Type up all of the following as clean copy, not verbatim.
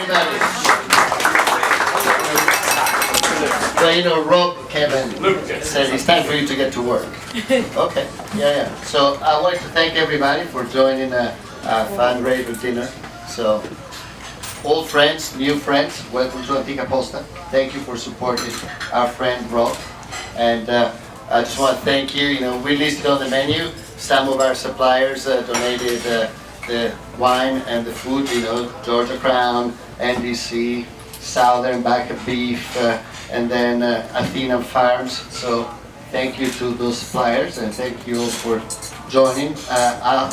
everybody. Well, you know, Robb came and said it's time for you to get to work. Okay, yeah. So I would like to thank everybody for joining a fundraiser dinner. So, old friends, new friends, welcome to Antica Posta. Thank you for supporting our friend Robb. And I just want to thank you. You know, we listed on the menu. Some of our suppliers donated the wine and the food. You know, Georgia Crown, NDC, Southern Back of Beef, and then Athena Farms. So thank you to those suppliers, and thank you all for joining. I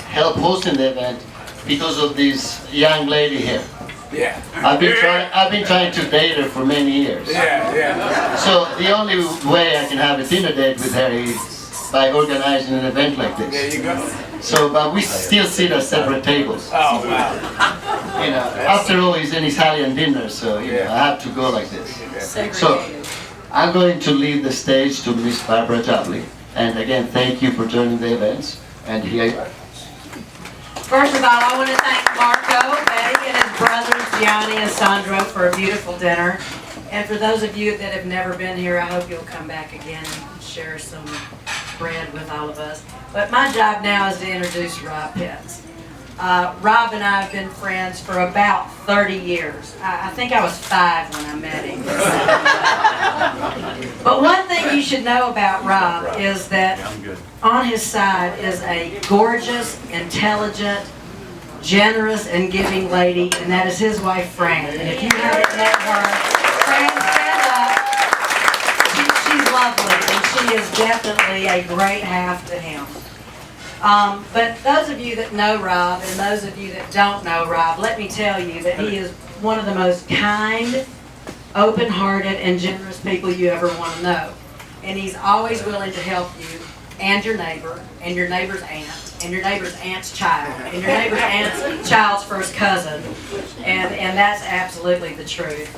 helped hosting the event because of this young lady here. Yeah. I've been trying to date her for many years. Yeah. So the only way I can have a dinner date with her is by organizing an event like this. There you go. So, but we still sit at separate tables. Oh, wow. You know, after all, it's an Italian dinner, so you know, I have to go like this. So, I'm going to leave the stage to Miss Barbara Jubley. And again, thank you for joining the events. And here you are. First of all, I want to thank Marco, Betty, and his brothers, Gianni and Sandro, for a beautiful dinner. And for those of you that have never been here, I hope you'll come back again and share some bread with all of us. But my job now is to introduce Robb Pitts. Robb and I have been friends for about 30 years. I think I was 5 when I met him. But one thing you should know about Robb is that on his side is a gorgeous, intelligent, generous, and giving lady, and that is his wife, Fran. And if you haven't met her, Fran, stand up. She's lovely, and she is definitely a great half to him. But those of you that know Robb and those of you that don't know Robb, let me tell you that he is one of the most kind, open-hearted, and generous people you ever want to know. And he's always willing to help you and your neighbor and your neighbor's aunt and your neighbor's aunt's child and your neighbor's aunt's child's first cousin. And that's absolutely the truth.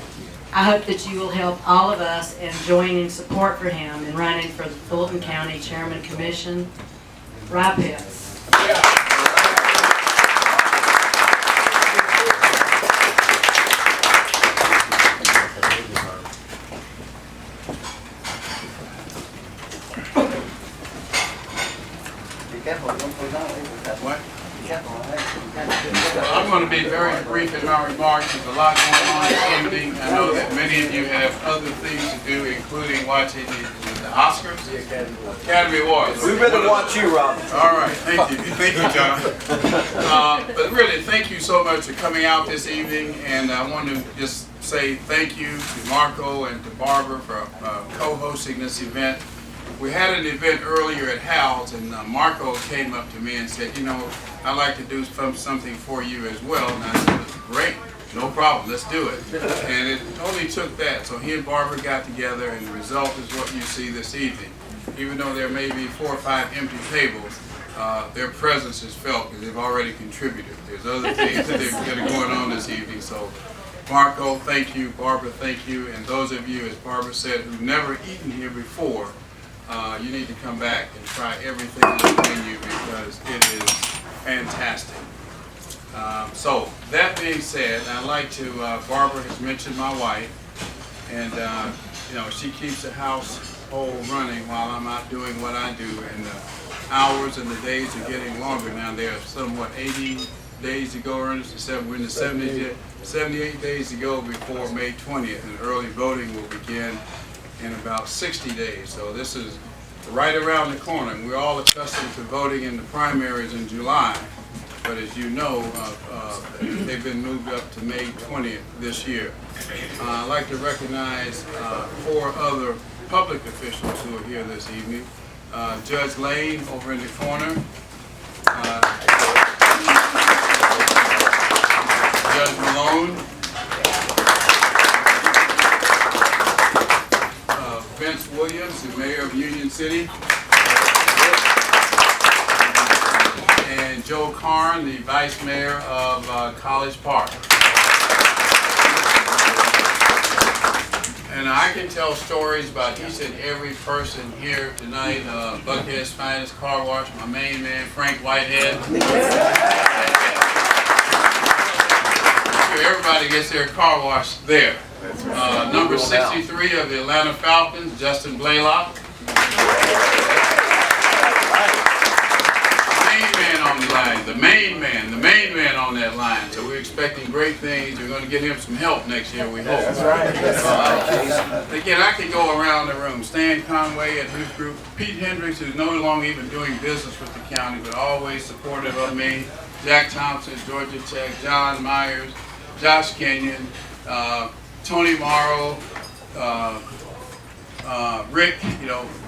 I hope that you will help all of us in joining support for him in running for the Fulton County Chairman Commission. Robb Pitts. What? Well, I'm going to be very brief in my remarks. There's a lot going on this evening. I know that many of you have other things to do, including watching the Oscars, Academy Awards. We better watch you, Robb. All right, thank you. Thank you, John. But really, thank you so much for coming out this evening, and I want to just say thank you to Marco and to Barbara for co-hosting this event. We had an event earlier at Hal's, and Marco came up to me and said, you know, I'd like to do something for you as well. And I said, great, no problem, let's do it. And it only took that. So he and Barbara got together, and the result is what you see this evening. Even though there may be 4 or 5 empty tables, their presence is felt because they've already contributed. There's other things that are going on this evening. So Marco, thank you. Barbara, thank you. And those of you, as Barbara said, who've never eaten here before, you need to come back and try everything on the menu because it is fantastic. So that being said, I'd like to, Barbara has mentioned my wife, and you know, she keeps the household running while I'm out doing what I do, and the hours and the days are getting longer now. There are somewhat 80 days to go, Ernest. We're in the 78 days to go before May 20th, and early voting will begin in about 60 days. So this is right around the corner. And we're all accustomed to voting in the primaries in July, but as you know, they've been moved up to May 20th this year. I'd like to recognize 4 other public officials who are here this evening. Judge Lane over in the corner. Judge Malone. Vince Williams, the mayor of Union City. And Joe Karn, the vice mayor of College Park. And I can tell stories about each and every person here tonight. Buckhead Spiders Car Wash, my main man, Frank Whitehead. everybody gets their car wash there. Number 63 of the Atlanta Falcons, Justin Blaylock. The main man on that line. So we're expecting great things. We're going to get him some help next year, we hope. That's right. Again, I could go around the room. Stan Conway and his group. Pete Hendricks, who's no longer even doing business with the county, but always supportive of me. Jack Thompson, Georgia Tech, John Myers, Josh Kenyon, Tony Morrow, Rick,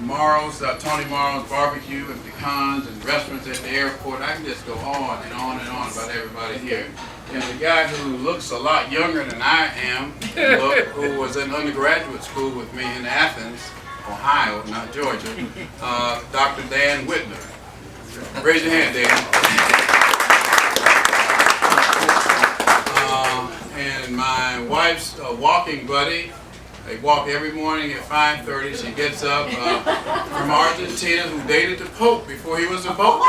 Morrow's, Tony Morrow's Barbecue and Pecans and restaurants at the airport. I can just go on and on and on about everybody here. And the guy who looks a lot younger than I am, who was in undergraduate school with me in Athens, Ohio, not Georgia, Dr. Dan Whitner. Raise your hand, Dan. And my wife's walking buddy. They walk every morning at 5:30. She gets up from Argentina, who dated the Pope before he was a Pope.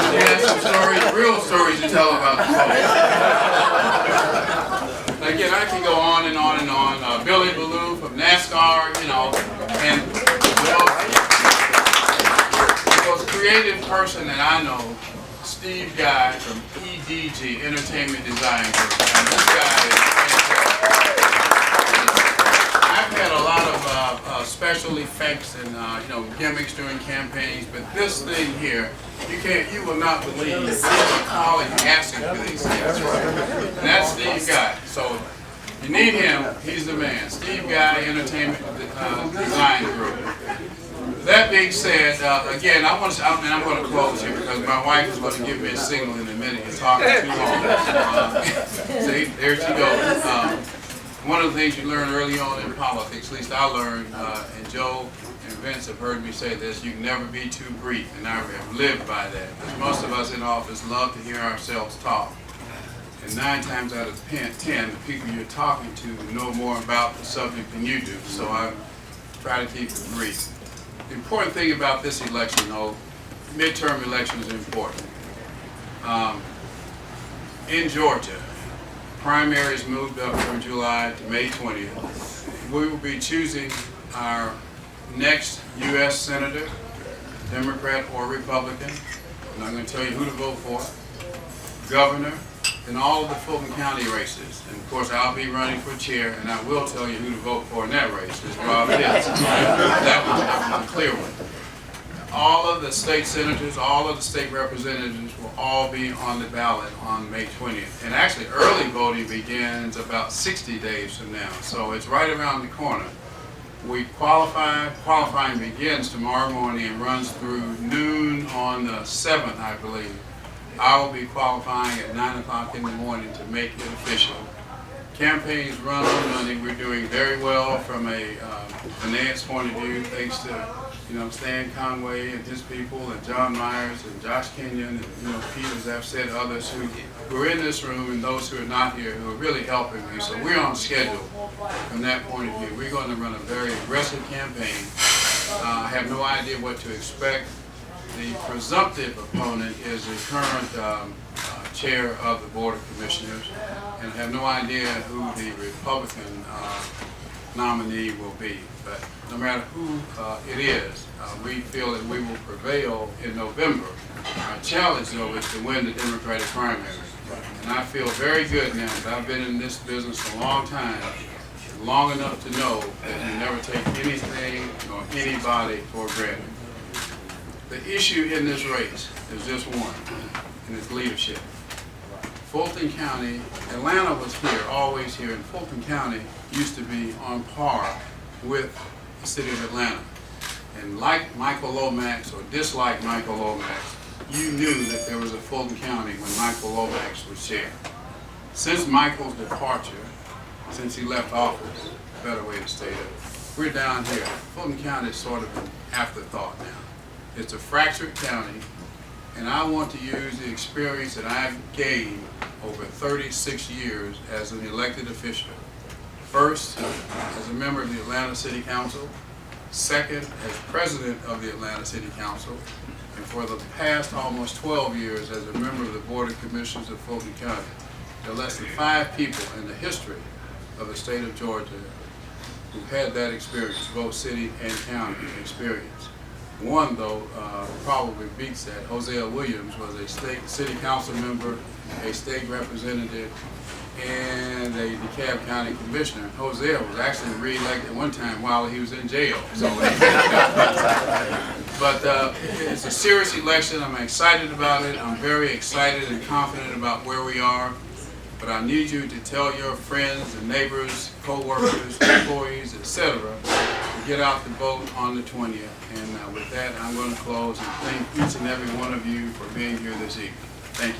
She has some stories, real stories to tell about the Pope. Again, I can go on and on and on. Billy Ballou from NASCAR, and the most creative person that I know, Steve Guy from EDG, Entertainment Design Group. And this guy is fantastic. I've had a lot of special effects and gimmicks during campaigns, but this thing here, you will not believe the calling asking for these things. And that's Steve Guy. So you need him. He's the man. Steve Guy, Entertainment Design Group. That being said, again, I'm going to close here because my wife is going to give me a signal in a minute. You're talking too long. See, there she goes. One of the things you learn early on in politics, at least I learned, and Joe and Vince have heard me say this, you can never be too brief, and I have lived by that. Because most of us in office love to hear ourselves talk. And 9 times out of 10, the people you're talking to know more about the subject than you do. So I try to keep it brief. The important thing about this election, though, midterm elections are important. In Georgia, primaries moved up from July to May 20th. We will be choosing our next U.S. Senator, Democrat or Republican. I'm not going to tell you who to vote for. Governor, and all of the Fulton County races. And of course, I'll be running for chair, and I will tell you who to vote for in that race. It's Robb. That was a clear one. All of the state senators, all of the state representatives will all be on the ballot on May 20th. And actually, early voting begins about 60 days from now, so it's right around the corner. We qualifying begins tomorrow morning and runs through noon on the 7th, I believe. I will be qualifying at 9 o'clock in the morning to make it official. Campaigns run on Monday. We're doing very well from a finance point of view, thanks to Stan Conway and his people, and John Myers and Josh Kenyon, and Pete, as I've said, others who are in this room and those who are not here who are really helping me. So we're on schedule from that point of view. We're going to run a very aggressive campaign. I have no idea what to expect. The presumptive opponent is the current chair of the Board of Commissioners, and I have no idea who the Republican nominee will be. But no matter who it is, we feel that we will prevail in November. Our challenge, though, is to win the Democratic primary. And I feel very good now that I've been in this business a long time, long enough to know that you never take anything or anybody for granted. The issue in this race is just one, and it's leadership. Fulton County, Atlanta was here, always here, and Fulton County used to be on par with the city of Atlanta. And like Michael Lomax, or dislike Michael Lomax, you knew that there was a Fulton County when Michael Lomax was chair. Since Michael's departure, since he left office, better way to state it, we're down here. Fulton County is sort of an afterthought now. It's a fractured county, and I want to use the experience that I've gained over 36 years as an elected official. First, as a member of the Atlanta City Council. Second, as president of the Atlanta City Council. and for the past almost 12 years as a member of the Board of Commissioners of Fulton County. There are less than 5 people in the history of the state of Georgia who've had that experience, both city and county experience. One, though, probably beats that. Hosea Williams was a city council member, a state representative, and a DeKalb County commissioner. Hosea was actually re-elected one time while he was in jail. So, but it's a serious election. I'm excited about it. I'm very excited and confident about where we are. But I need you to tell your friends and neighbors, co-workers, employees, etc., to get out the vote on the 20th. And with that, I'm going to close and thank each and every one of you for being here this evening. Thank you.